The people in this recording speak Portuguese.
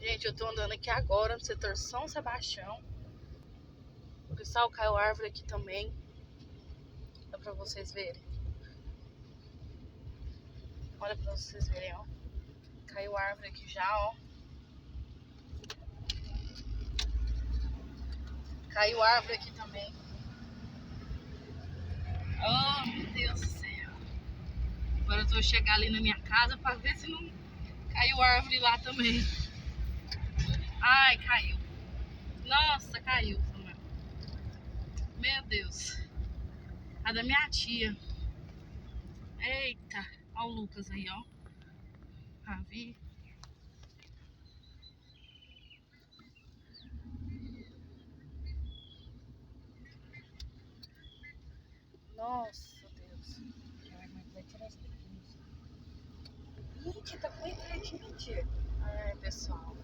Gente, eu tô andando aqui agora no setor São Sebastião. O pessoal caiu árvore aqui também. Dá pra vocês verem. Olha pra vocês verem, ó. Caiu árvore aqui já, ó. Caiu árvore aqui também. Oh, meu Deus do céu. Agora eu vou chegar ali na minha casa pra ver se não caiu árvore lá também. Ai, caiu. Nossa, caiu, Samuel. Meu Deus. A da minha tia. Eita. Olha o Lucas aí, ó. Ravi. Nossa, Deus. Vai tirar esse daqui. Gente, tá com gente. Ai, pessoal.